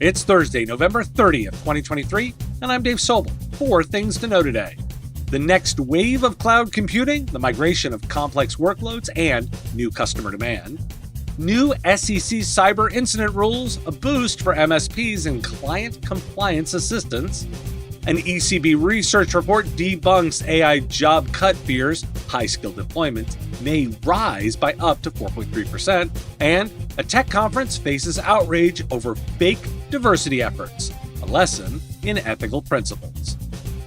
It's Thursday, November 30th, 2023, and I'm Dave Sobel. 4 things to know today. The next wave of cloud computing, the migration of complex workloads, and new customer demand. New SEC cyber incident rules, a boost for MSPs and client compliance assistance. An ECB research report debunks AI job cut fears, high-skilled employment may rise by up to 4.3%, and a tech conference faces outrage over fake diversity efforts, a lesson in ethical principles.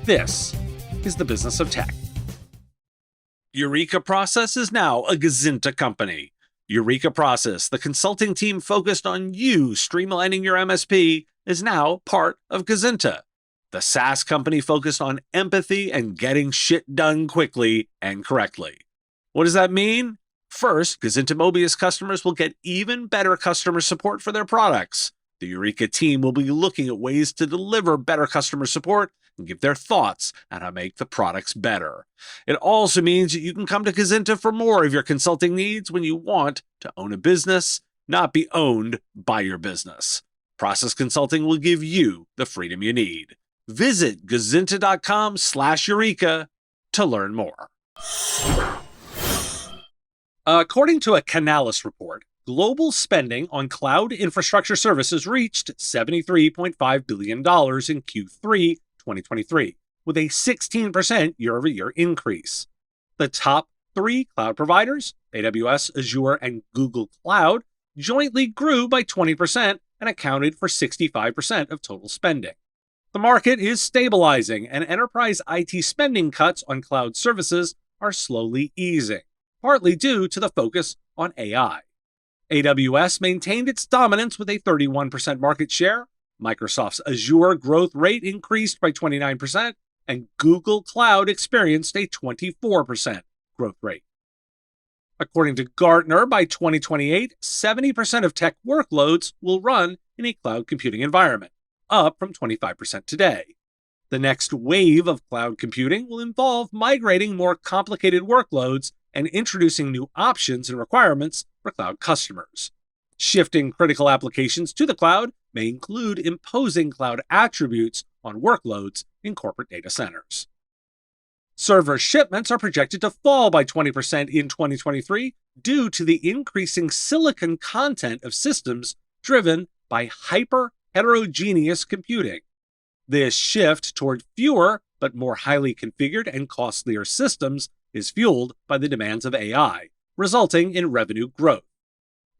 This is the business of tech. Eureka Process is now a Gazinta company. Eureka Process, the consulting team focused on you streamlining your MSP, is now part of Gazinta, the SaaS company focused on empathy and getting shit done quickly and correctly. What does that mean? First, Gazinta Mobius customers will get even better customer support for their products. The Eureka team will be looking at ways to deliver better customer support and give their thoughts on how to make the products better. It also means that you can come to Gazinta for more of your consulting needs when you want to own a business, not be owned by your business. Process Consulting will give you the freedom you need. Visit gazinta.com/Eureka to learn more. According to a Canalys report, global spending on cloud infrastructure services reached $73.5 billion in Q3 2023, with a 16% year-over-year increase. The top 3 cloud providers, AWS, Azure, and Google Cloud, jointly grew by 20% and accounted for 65% of total spending. The market is stabilizing, and enterprise IT spending cuts on cloud services are slowly easing, partly due to the focus on AI. AWS maintained its dominance with a 31% market share, Microsoft's Azure growth rate increased by 29%, and Google Cloud experienced a 24% growth rate. According to Gartner, by 2028, 70% of tech workloads will run in a cloud computing environment, up from 25% today. The next wave of cloud computing will involve migrating more complicated workloads and introducing new options and requirements for cloud customers. Shifting critical applications to the cloud may include imposing cloud attributes on workloads in corporate data centers. Server shipments are projected to fall by 20% in 2023 due to the increasing silicon content of systems driven by hyper-heterogeneous computing. This shift toward fewer but more highly configured and costlier systems is fueled by the demands of AI, resulting in revenue growth.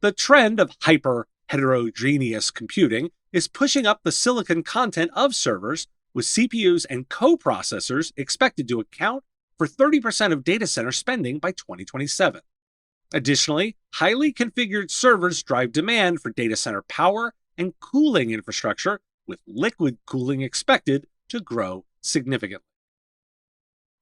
The trend of hyper-heterogeneous computing is pushing up the silicon content of servers, with CPUs and coprocessors expected to account for 30% of data center spending by 2027. Additionally, highly configured servers drive demand for data center power and cooling infrastructure, with liquid cooling expected to grow significantly.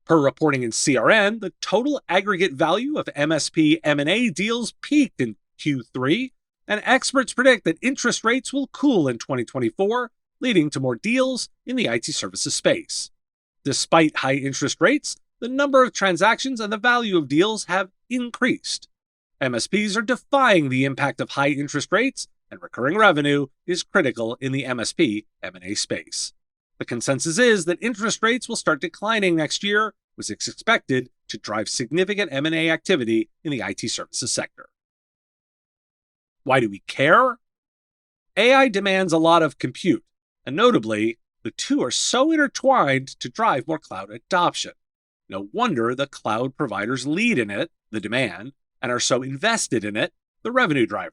Per reporting in CRN, the total aggregate value of MSP M&A deals peaked in Q3, and experts predict that interest rates will cool in 2024, leading to more deals in the IT services space. Despite high interest rates, the number of transactions and the value of deals have increased. MSPs are defying the impact of high interest rates, and recurring revenue is critical in the MSP M&A space. The consensus is that interest rates will start declining next year, which is expected to drive significant M&A activity in the IT services sector. Why do we care? AI demands a lot of compute, and notably, the two are so intertwined to drive more cloud adoption. No wonder the cloud providers lead in it, the demand, and are so invested in it, the revenue driver.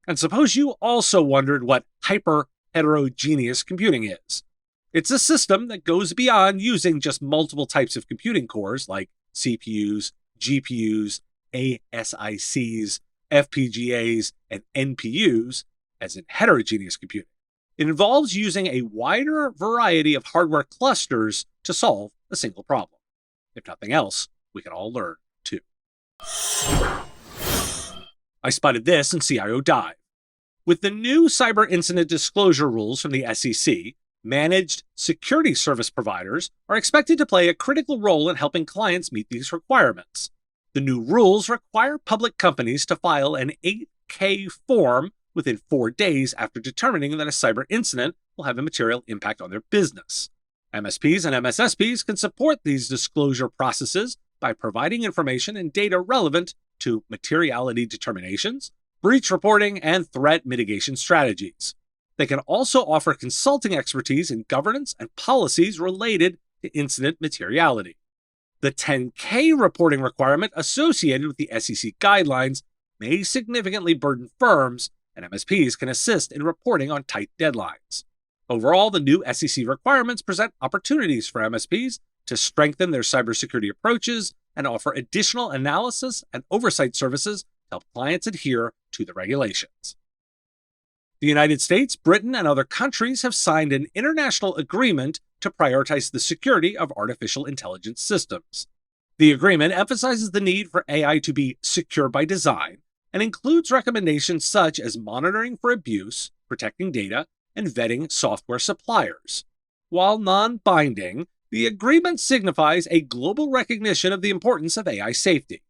And suppose you also wondered what hyper-heterogeneous computing is. It's a system that goes beyond using just multiple types of computing cores like CPUs, GPUs, ASICs, FPGAs, and NPUs, as in heterogeneous computing. It involves using a wider variety of hardware clusters to solve a single problem. If nothing else, we can all learn too. I spotted this in CIO Dive. With the new cyber incident disclosure rules from the SEC, managed security service providers are expected to play a critical role in helping clients meet these requirements. The new rules require public companies to file an 8K form within 4 days after determining that a cyber incident will have a material impact on their business. MSPs and MSSPs can support these disclosure processes by providing information and data relevant to materiality determinations, breach reporting, and threat mitigation strategies. They can also offer consulting expertise in governance and policies related to incident materiality. The 10K reporting requirement associated with the SEC guidelines may significantly burden firms, and MSPs can assist in reporting on tight deadlines. Overall, the new SEC requirements present opportunities for MSPs to strengthen their cybersecurity approaches and offer additional analysis and oversight services to help clients adhere to the regulations. The United States, Britain, and other countries have signed an international agreement to prioritize the security of artificial intelligence systems. The agreement emphasizes the need for AI to be secure by design and includes recommendations such as monitoring for abuse, protecting data, and vetting software suppliers. While non-binding, the agreement signifies a global recognition of the importance of AI safety.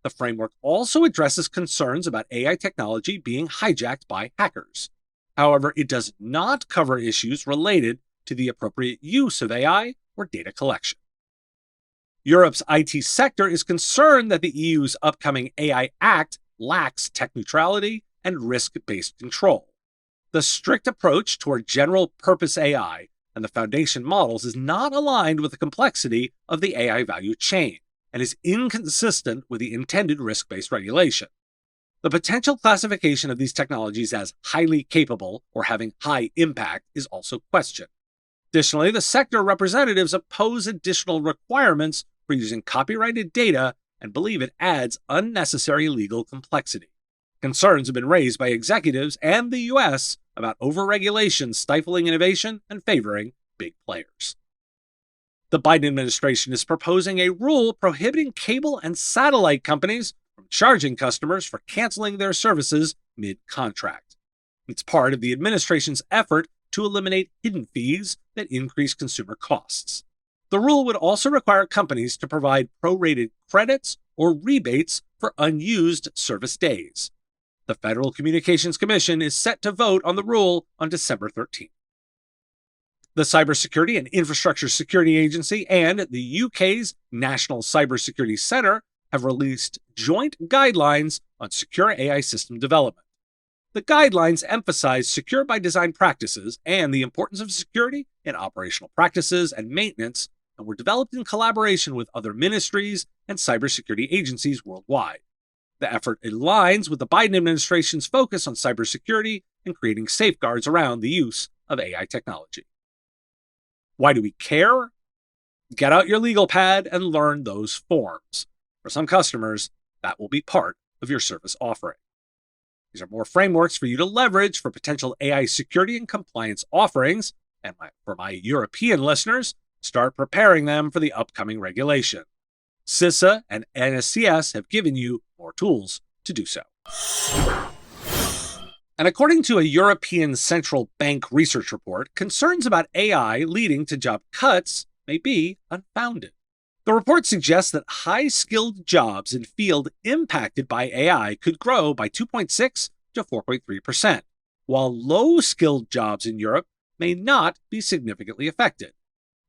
The framework also addresses concerns about AI technology being hijacked by hackers. However, it does not cover issues related to the appropriate use of AI or data collection. Europe's IT sector is concerned that the EU's upcoming AI Act lacks tech neutrality and risk-based control. The strict approach toward general-purpose AI and the foundation models is not aligned with the complexity of the AI value chain and is inconsistent with the intended risk-based regulation. The potential classification of these technologies as highly capable or having high impact is also questioned. Additionally, the sector representatives oppose additional requirements for using copyrighted data and believe it adds unnecessary legal complexity. Concerns have been raised by executives and the U.S. about overregulation stifling innovation and favoring big players. The Biden administration is proposing a rule prohibiting cable and satellite companies from charging customers for canceling their services mid-contract. It's part of the administration's effort to eliminate hidden fees that increase consumer costs. The rule would also require companies to provide prorated credits or rebates for unused service days. The Federal Communications Commission is set to vote on the rule on December 13th. The Cybersecurity and Infrastructure Security Agency and the UK's National Cybersecurity Centre have released joint guidelines on secure AI system development. The guidelines emphasize secure by design practices and the importance of security in operational practices and maintenance, and were developed in collaboration with other ministries and cybersecurity agencies worldwide. The effort aligns with the Biden administration's focus on cybersecurity and creating safeguards around the use of AI technology. Why do we care? Get out your legal pad and learn those forms. For some customers, that will be part of your service offering. These are more frameworks for you to leverage for potential AI security and compliance offerings, and for my European listeners, start preparing them for the upcoming regulation. CISA and NSCS have given you more tools to do so. And according to a European Central Bank research report, concerns about AI leading to job cuts may be unfounded. The report suggests that high-skilled jobs in field impacted by AI could grow by 2.6 to 4.3%, while low-skilled jobs in Europe may not be significantly affected.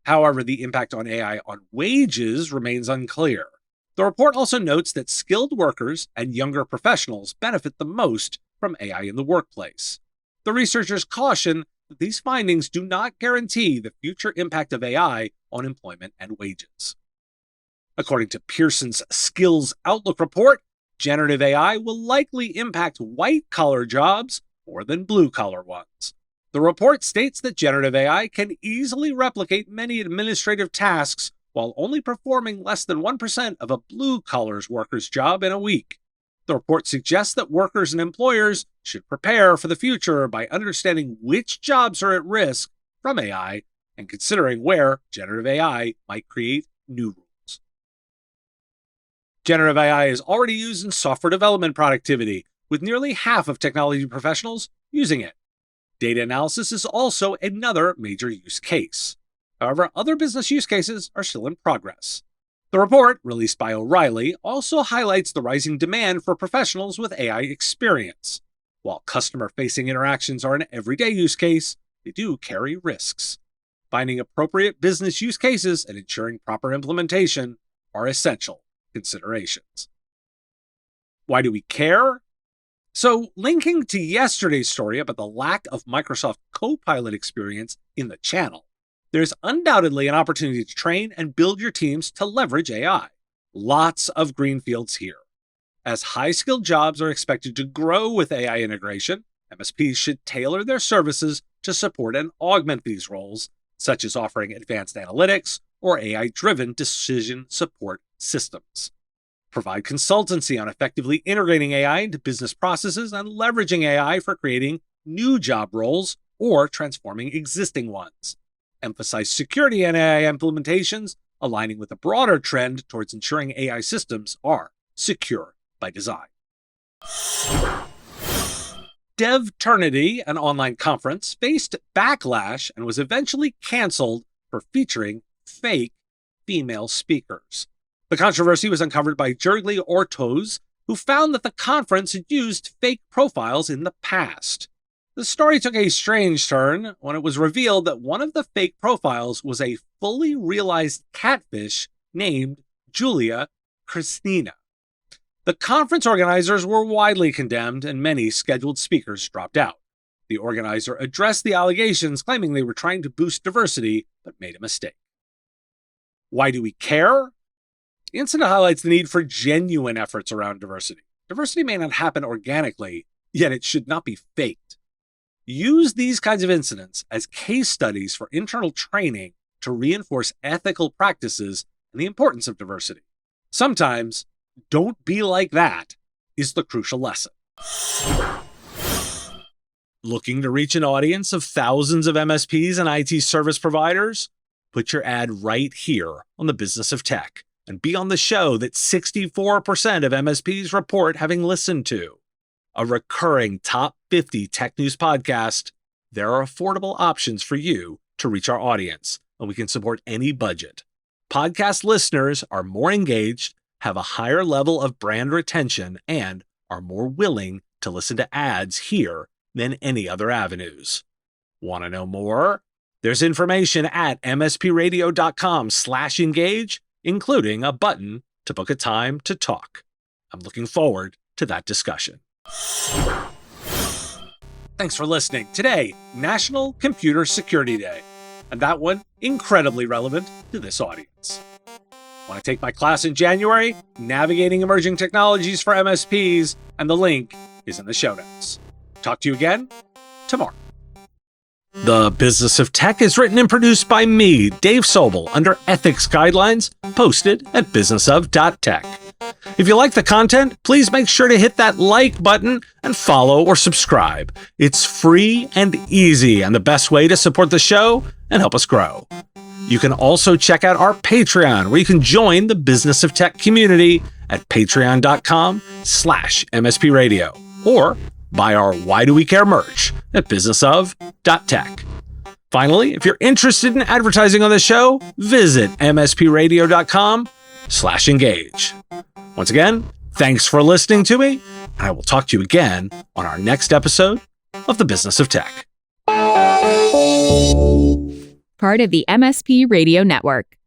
However, the impact on AI on wages remains unclear. The report also notes that skilled workers and younger professionals benefit the most from AI in the workplace. The researchers caution that these findings do not guarantee the future impact of AI on employment and wages. According to Pearson's Skills Outlook report, generative AI will likely impact white-collar jobs more than blue-collar ones. The report states that generative AI can easily replicate many administrative tasks while only performing less than 1% of a blue-collar worker's job in a week. The report suggests that workers and employers should prepare for the future by understanding which jobs are at risk from AI and considering where generative AI might create new rules. Generative AI is already used in software development productivity, with nearly half of technology professionals using it. Data analysis is also another major use case. However, other business use cases are still in progress. The report, released by O'Reilly, also highlights the rising demand for professionals with AI experience. While customer-facing interactions are an everyday use case, they do carry risks. Finding appropriate business use cases and ensuring proper implementation are essential considerations. Why do we care? So, linking to yesterday's story about the lack of Microsoft Copilot experience in the channel, there's undoubtedly an opportunity to train and build your teams to leverage AI. Lots of greenfields here. As high-skilled jobs are expected to grow with AI integration, MSPs should tailor their services to support and augment these roles, such as offering advanced analytics or AI-driven decision support systems. Provide consultancy on effectively integrating AI into business processes and leveraging AI for creating new job roles or transforming existing ones. Emphasize security in AI implementations, aligning with a broader trend towards ensuring AI systems are secure by design. Dev-ternity, an online conference, faced backlash and was eventually canceled for featuring fake female speakers. The controversy was uncovered by Jurgli Ortoz, who found that the conference had used fake profiles in the past. The story took a strange turn when it was revealed that one of the fake profiles was a fully realized catfish named Julia Kristina. The conference organizers were widely condemned and many scheduled speakers dropped out. The organizer addressed the allegations, claiming they were trying to boost diversity, but made a mistake. Why do we care? The incident highlights the need for genuine efforts around diversity. Diversity may not happen organically, yet it should not be faked. Use these kinds of incidents as case studies for internal training to reinforce ethical practices and the importance of diversity. Sometimes, don't be like that is the crucial lesson. Looking to reach an audience of thousands of MSPs and IT service providers? Put your ad right here on the Business of Tech and be on the show that 64% of MSPs report having listened to. A recurring top 50 tech news podcast, there are affordable options for you to reach our audience, and we can support any budget. Podcast listeners are more engaged, have a higher level of brand retention, and are more willing to listen to ads here than any other avenues. Want to know more? There's information at mspradio.com/engage, including a button to book a time to talk. I'm looking forward to that discussion. Thanks for listening. Today, National Computer Security Day, and that one incredibly relevant to this audience. Want to take my class in January? Navigating Emerging Technologies for MSPs, and the link is in the show notes. Talk to you again tomorrow. The Business of Tech is written and produced by me, Dave Sobel, under ethics guidelines posted at businessof.tech. If you like the content, please make sure to hit that like button and follow or subscribe. It's free and easy and the best way to support the show and help us grow. You can also check out our Patreon, where you can join the Business of Tech community at patreon.com/MSPradio, or buy our Why Do We Care merch at businessof.tech. Finally, if you're interested in advertising on the show, visit mspradio.com/engage. Once again, thanks for listening to me, and I will talk to you again on our next episode of The Business of Tech. Part of the MSP Radio Network.